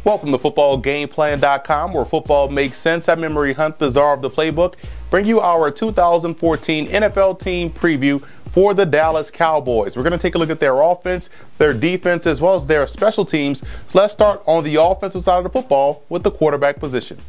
Welcome to footballgameplan.com, where football makes sense. I'm Memory Hunt, the czar of the playbook, bring you our 2014 NFL team preview for the Dallas Cowboys. We're going to take a look at their offense, their defense, as well as their special teams. So let's start on the offensive side of the football with the quarterback position.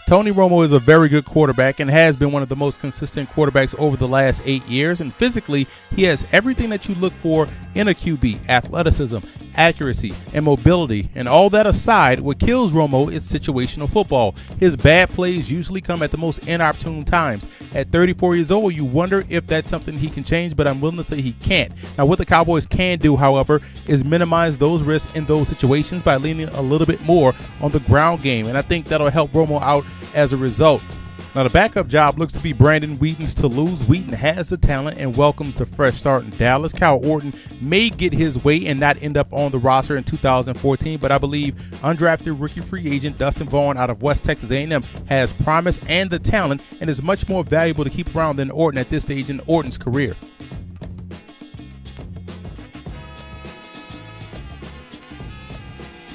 Tony Romo is a very good quarterback and has been one of the most consistent quarterbacks over the last 8 years. And physically, he has everything that you look for in a QB: athleticism, accuracy, and mobility. And all that aside, what kills Romo is situational football. His bad plays usually come at the most inopportune times. At 34 years old, you wonder if that's something he can change, but I'm willing to say he can't. Now, what the Cowboys can do, however, is minimize those risks in those situations by leaning a little bit more on the ground game. And I think that'll help Romo out as a result. Now, the backup job looks to be Brandon Wheaton's to lose. Wheaton has the talent and welcomes the fresh start in Dallas. Kyle Orton may get his way and not end up on the roster in 2014, but I believe undrafted rookie free agent Dustin Vaughn out of West Texas A&M has promise and the talent and is much more valuable to keep around than Orton at this stage in Orton's career.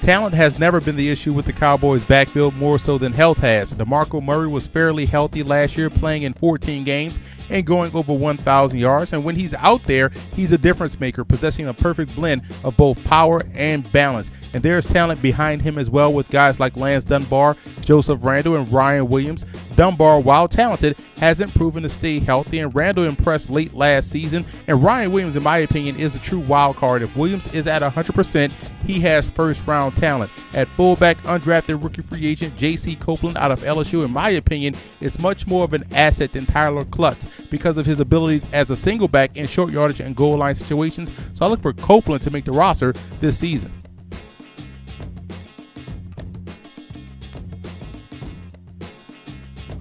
Talent has never been the issue with the Cowboys' backfield, more so than health has. DeMarco Murray was fairly healthy last year, playing in 14 games and going over 1,000 yards. And when he's out there, he's a difference maker, possessing a perfect blend of both power and balance. And there's talent behind him as well, with guys like Lance Dunbar, Joseph Randle, and Ryan Williams. Dunbar, while talented, hasn't proven to stay healthy, and Randle impressed late last season. And Ryan Williams, in my opinion, is a true wild card. If Williams is at 100%, he has first-round talent. At fullback, undrafted rookie free agent J.C. Copeland out of LSU, in my opinion, is much more of an asset than Tyler Klutz because of his ability as a single back in short yardage and goal line situations. So I look for Copeland to make the roster this season.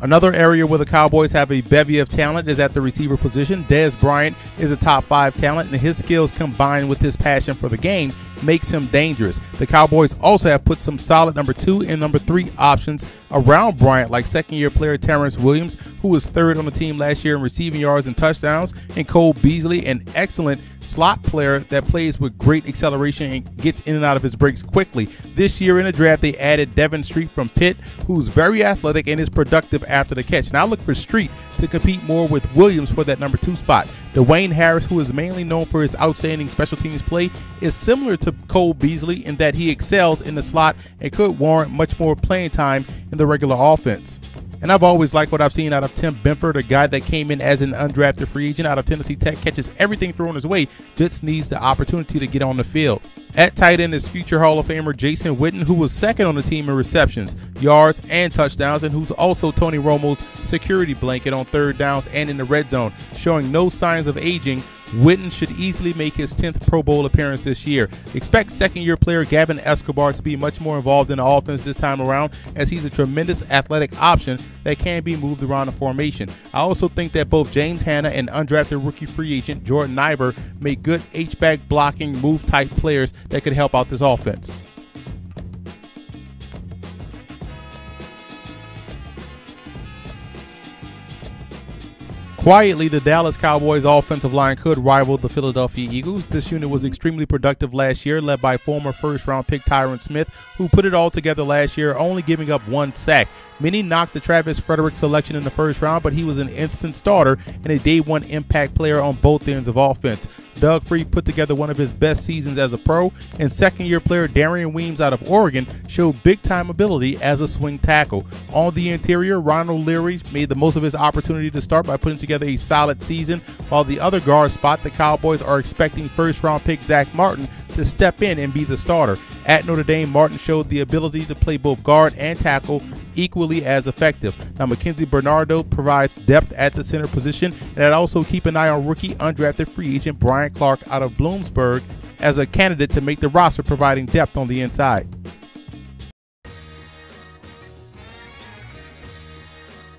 Another area where the Cowboys have a bevy of talent is at the receiver position. Dez Bryant is a top 5 talent, and his skills combined with his passion for the game makes him dangerous. The Cowboys also have put some solid number 2 and number 3 options around Bryant, like second-year player Terrence Williams, who was third on the team last year in receiving yards and touchdowns, and Cole Beasley, an excellent slot player that plays with great acceleration and gets in and out of his breaks quickly. This year in the draft, they added Devin Street from Pitt, who's very athletic and is productive after the catch. Now I look for Street to compete more with Williams for that number 2 spot. Dwayne Harris, who is mainly known for his outstanding special teams play, is similar to Cole Beasley in that he excels in the slot and could warrant much more playing time in the regular offense. And I've always liked what I've seen out of Tim Benford, a guy that came in as an undrafted free agent out of Tennessee Tech, catches everything thrown his way, just needs the opportunity to get on the field. At tight end is future Hall of Famer Jason Witten, who was second on the team in receptions, yards, and touchdowns, and who's also Tony Romo's security blanket on third downs and in the red zone. Showing no signs of aging, Witten should easily make his 10th Pro Bowl appearance this year. Expect second-year player Gavin Escobar to be much more involved in the offense this time around, as he's a tremendous athletic option that can be moved around the formation. I also think that both James Hanna and undrafted rookie free agent Jordan Iver make good H-back blocking move-type players that could help out this offense. Quietly, the Dallas Cowboys offensive line could rival the Philadelphia Eagles. This unit was extremely productive last year, led by former first-round pick Tyron Smith, who put it all together last year, only giving up 1 sack. Many knocked the Travis Frederick selection in the first round, but he was an instant starter and a day-one impact player on both ends of offense. Doug Free put together one of his best seasons as a pro, and second-year player Darian Weems out of Oregon showed big-time ability as a swing tackle. On the interior, Ronald Leary made the most of his opportunity to start by putting together a solid season, while the other guard spot, the Cowboys are expecting first-round pick Zach Martin to step in and be the starter. At Notre Dame, Martin showed the ability to play both guard and tackle equally as effective. Now, Mackenzie Bernardo provides depth at the center position, and I'd also keep an eye on rookie undrafted free agent Brian Clark out of Bloomsburg as a candidate to make the roster, providing depth on the inside.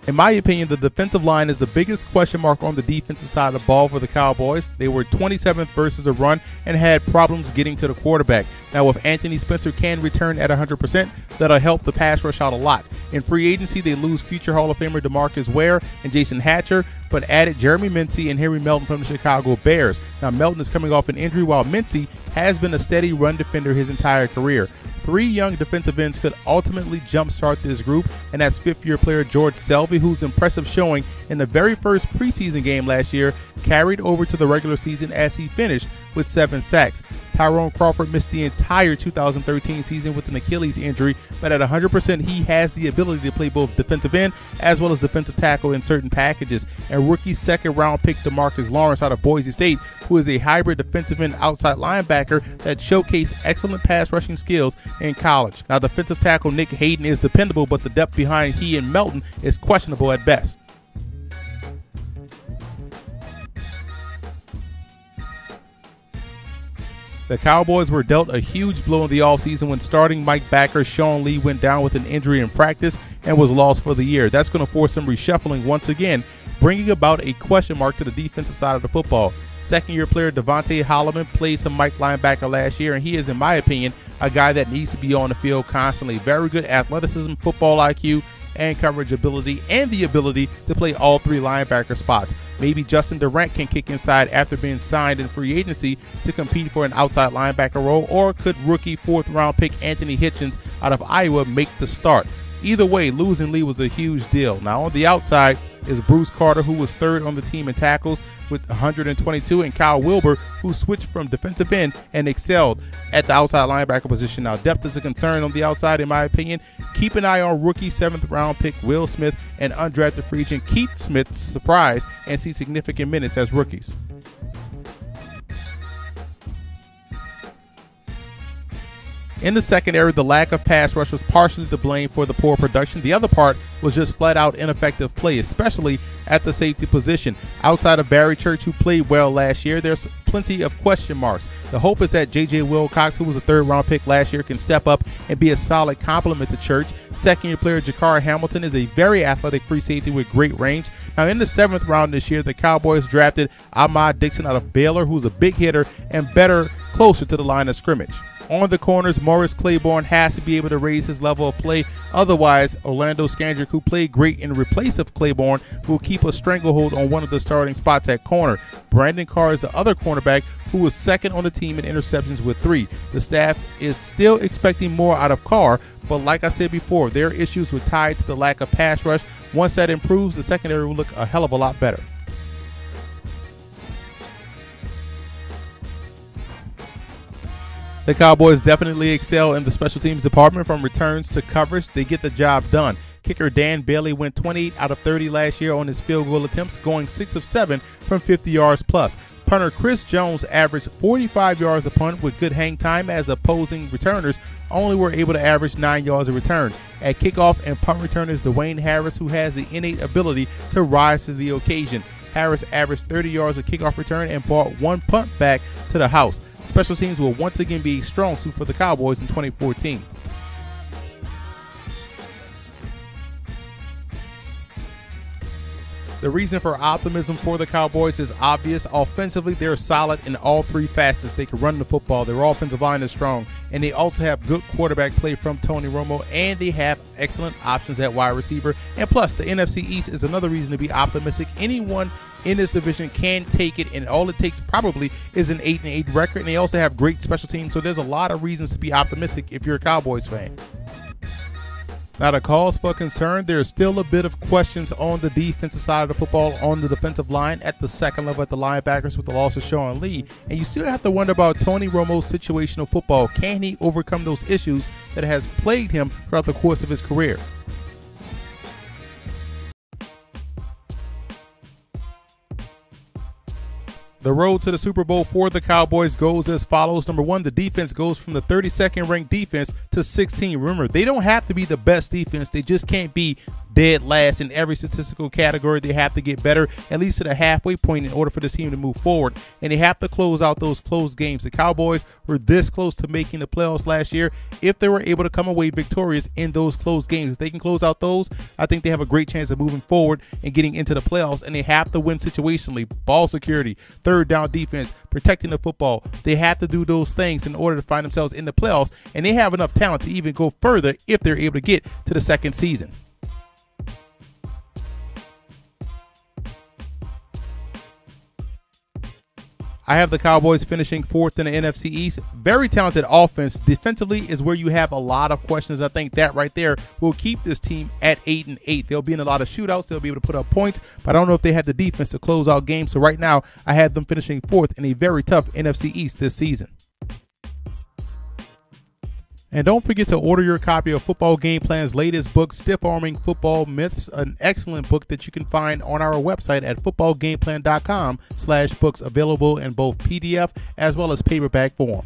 In my opinion, the defensive line is the biggest question mark on the defensive side of the ball for the Cowboys. They were 27th versus the run and had problems getting to the quarterback. Now, if Anthony Spencer can return at 100%, that'll help the pass rush out a lot. In free agency, they lose future Hall of Famer DeMarcus Ware and Jason Hatcher, but added Jeremy Mincey and Henry Melton from the Chicago Bears. Now, Melton is coming off an injury, while Mincey has been a steady run defender his entire career. 3 young defensive ends could ultimately jumpstart this group, and that's 5th-year player George Selvey, whose impressive showing in the very first preseason game last year carried over to the regular season as he finished with 7 sacks. Tyrone Crawford missed the entire 2013 season with an Achilles injury, but at 100% he has the ability to play both defensive end as well as defensive tackle in certain packages. And rookie second-round pick DeMarcus Lawrence out of Boise State, who is a hybrid defensive end outside linebacker that showcased excellent pass rushing skills in college. Now, defensive tackle Nick Hayden is dependable, but the depth behind he and Melton is questionable at best. The Cowboys were dealt a huge blow in the offseason when starting Mike backer Sean Lee went down with an injury in practice and was lost for the year. That's going to force some reshuffling once again, bringing about a question mark to the defensive side of the football. Second-year player Devontae Holloman played some Mike linebacker last year, and he is, in my opinion, a guy that needs to be on the field constantly. Very good athleticism, football IQ, and coverage ability, and the ability to play all 3 linebacker spots. Maybe Justin Durant can kick inside after being signed in free agency to compete for an outside linebacker role, or could rookie 4th-round pick Anthony Hitchens out of Iowa make the start? Either way, losing Lee was a huge deal. Now on the outside is Bruce Carter, who was 3rd on the team in tackles with 122, and Kyle Wilbur, who switched from defensive end and excelled at the outside linebacker position. Now, depth is a concern on the outside, in my opinion. Keep an eye on rookie 7th-round pick Will Smith and undrafted free agent Keith Smith, surprise, and see significant minutes as rookies. In the secondary, the lack of pass rush was partially to blame for the poor production. The other part was just flat-out ineffective play, especially at the safety position. Outside of Barry Church, who played well last year, there's plenty of question marks. The hope is that J.J. Wilcox, who was a 3rd-round pick last year, can step up and be a solid complement to Church. Second-year player Jakar Hamilton is a very athletic free safety with great range. Now, in the 7th round this year, the Cowboys drafted Ahmad Dixon out of Baylor, who's a big hitter and better closer to the line of scrimmage. On the corners, Morris Claiborne has to be able to raise his level of play. Otherwise, Orlando Scandrick, who played great in replace of Claiborne, will keep a stranglehold on one of the starting spots at corner. Brandon Carr is the other cornerback who was 2nd on the team in interceptions with 3. The staff is still expecting more out of Carr, but like I said before, their issues were tied to the lack of pass rush. Once that improves, the secondary will look a hell of a lot better. The Cowboys definitely excel in the special teams department. From returns to coverage, they get the job done. Kicker Dan Bailey went 28 out of 30 last year on his field goal attempts, going 6 of 7 from 50 yards plus. Punter Chris Jones averaged 45 yards a punt with good hang time, as opposing returners only were able to average 9 yards a return. At kickoff and punt returners, Dwayne Harris, who has the innate ability to rise to the occasion. Harris averaged 30 yards a kickoff return and brought 1 punt back to the house. Special teams will once again be a strong suit for the Cowboys in 2014. The reason for optimism for the Cowboys is obvious. Offensively, they're solid in all 3 facets. They can run the football. Their offensive line is strong. And they also have good quarterback play from Tony Romo. And they have excellent options at wide receiver. And plus, the NFC East is another reason to be optimistic. Anyone in this division can take it, and all it takes probably is an 8-8 record. And they also have great special teams. So there's a lot of reasons to be optimistic if you're a Cowboys fan. Now, the cause for concern, there's still a bit of questions on the defensive side of the football, on the defensive line, at the second level at the linebackers with the loss of Sean Lee. And you still have to wonder about Tony Romo's situational football. Can he overcome those issues that has plagued him throughout the course of his career? The road to the Super Bowl for the Cowboys goes as follows. Number 1, the defense goes from the 32nd ranked defense to 16. Remember, they don't have to be the best defense. They just can't be dead last in every statistical category. They have to get better, at least to the halfway point, in order for this team to move forward. And they have to close out those close games. The Cowboys were this close to making the playoffs last year if they were able to come away victorious in those close games. If they can close out those, I think they have a great chance of moving forward and getting into the playoffs. And they have to win situationally. Ball security, third down defense, protecting the football. They have to do those things in order to find themselves in the playoffs. And they have enough talent to even go further if they're able to get to the second season. I have the Cowboys finishing 4th in the NFC East. Very talented offense. Defensively is where you have a lot of questions. I think that right there will keep this team at 8-8. They'll be in a lot of shootouts. They'll be able to put up points, but I don't know if they have the defense to close out games. So right now, I have them finishing 4th in a very tough NFC East this season. And don't forget to order your copy of Football Game Plan's latest book, Stiff Arming Football Myths, an excellent book that you can find on our website at footballgameplan.com/books, available in both PDF as well as paperback form.